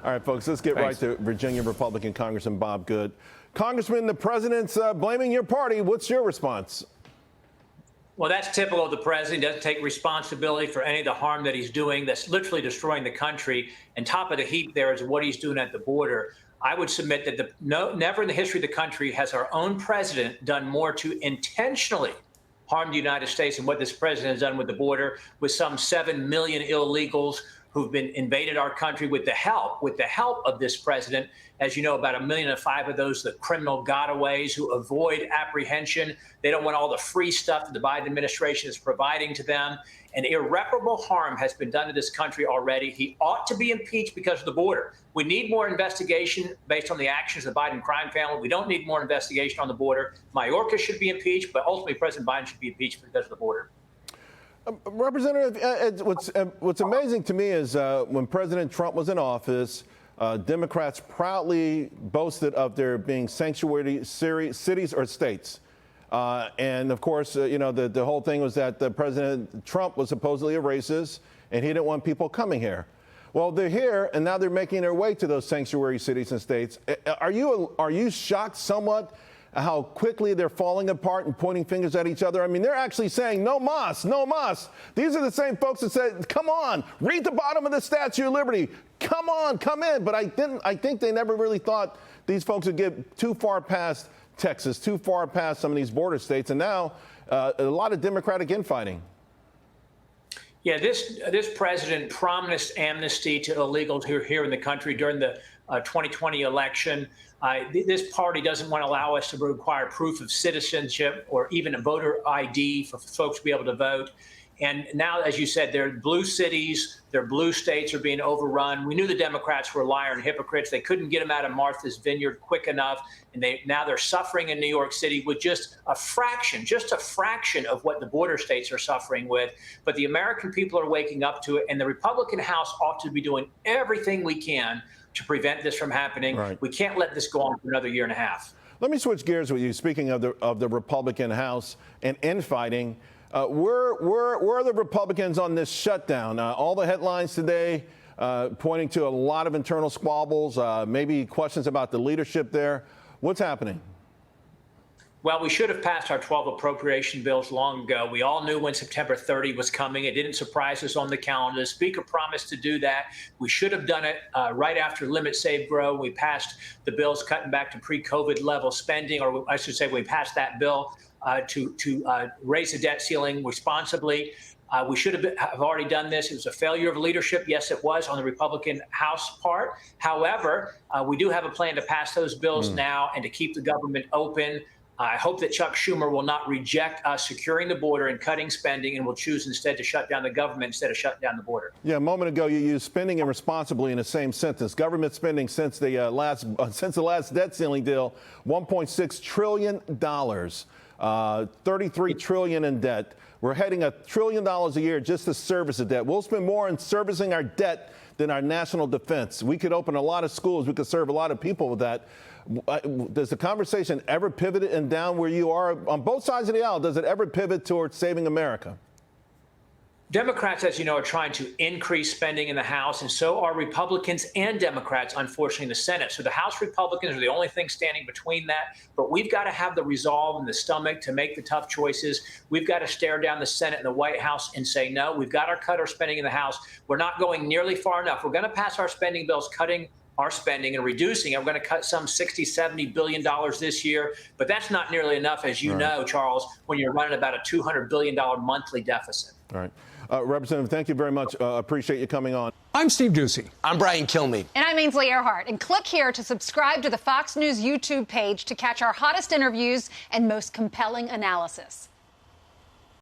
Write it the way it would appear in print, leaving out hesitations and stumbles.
All right, folks, let's get right to Virginia Republican Congressman Bob Good. Congressman, the president's blaming your party. What's your response? Well, that's typical of the president. He doesn't take responsibility for any of the harm that he's doing. That's literally destroying the country. And top of the heap there is what he's doing at the border. I would submit that never in the history of the country has our own president done more to intentionally harm the United States than what this president has done with the border, with some 7 million illegals who've been invaded our country with the help of this president. As you know, about 1.5 million of those, the criminal gotaways who avoid apprehension. They don't want all the free stuff that the Biden administration is providing to them. And irreparable harm has been done to this country already. He ought to be impeached because of the border. We need more investigation based on the actions of the Biden crime family. We don't need more investigation on the border. Mayorkas should be impeached, but ultimately President Biden should be impeached because of the border. Representative, what's amazing to me is when President Trump was in office, Democrats proudly boasted of there being sanctuary cities or states. And of course, you know, the whole thing was that President Trump was supposedly a racist and he didn't want people coming here. Well, they're here and now they're making their way to those sanctuary cities and states. Are you shocked somewhat how quickly they're falling apart and pointing fingers at each other? I mean, they're actually saying no mas, no mas. These are the same folks that said, come on, read the bottom of the Statue of Liberty. Come on, come in. But I think they never really thought these folks would get too far past Texas, too far past some of these border states. And now a lot of Democratic infighting. Yeah, this president promised amnesty to illegals who are here in the country during the 2020 election. This party doesn't want to allow us to require proof of citizenship or even a voter ID for folks to be able to vote. And now, as you said, their blue cities, their blue states are being overrun. We knew the Democrats were liars and hypocrites. They couldn't get them out of Martha's Vineyard quick enough. And now they're suffering in New York City with just a fraction of what the border states are suffering with. But the American people are waking up to it. And the Republican House ought to be doing everything we can to prevent this from happening. Right. We can't let this go on for another year and a half. Let me switch gears with you. Speaking of the Republican House and infighting, where are the Republicans on this shutdown? All the headlines today pointing to a lot of internal squabbles, maybe questions about the leadership there. What's happening? Well, we should have passed our 12 appropriation bills long ago. We all knew when September 30 was coming. It didn't surprise us on the calendar. The Speaker promised to do that. We should have done it right after Limit, Save, Grow. We passed the bills cutting back to pre-COVID level spending, or I should say we passed that bill to raise the debt ceiling responsibly. We should have already done this. It was a failure of leadership. Yes, it was on the Republican House part. However, we do have a plan to pass those bills now and to keep the government open. I hope that Chuck Schumer will not reject us securing the border and cutting spending and will choose instead to shut down the government instead of shutting down the border. Yeah, a moment ago you used spending and responsibly in the same sentence. Government spending since the last debt ceiling deal, $1.6 trillion, 33 trillion in debt. We're heading $1 trillion a year just to service the debt. We'll spend more in servicing our debt than our national defense. We could open a lot of schools. We could serve a lot of people with that. Does the conversation ever pivot and down where you are on both sides of the aisle? Does it ever pivot towards saving America? Democrats, as you know, are trying to increase spending in the House, and so are Republicans and Democrats, unfortunately, in the Senate. So the House Republicans are the only thing standing between that. But we've got to have the resolve and the stomach to make the tough choices. We've got to stare down the Senate and the White House and say, no, we've got to cut our spending in the House. We're not going nearly far enough. We're going to pass our spending bills, cutting our spending and reducing it. We're going to cut some $60–70 billion this year, but that's not nearly enough, as you know, Charles, when you're running about a $200 billion monthly deficit. All right. Representative, thank you very much. Appreciate you coming on. I'm Steve Ducey. I'm Brian Kilmeade. And I'm Ainsley Earhart. And click here to subscribe to the Fox News YouTube page to catch our hottest interviews and most compelling analysis.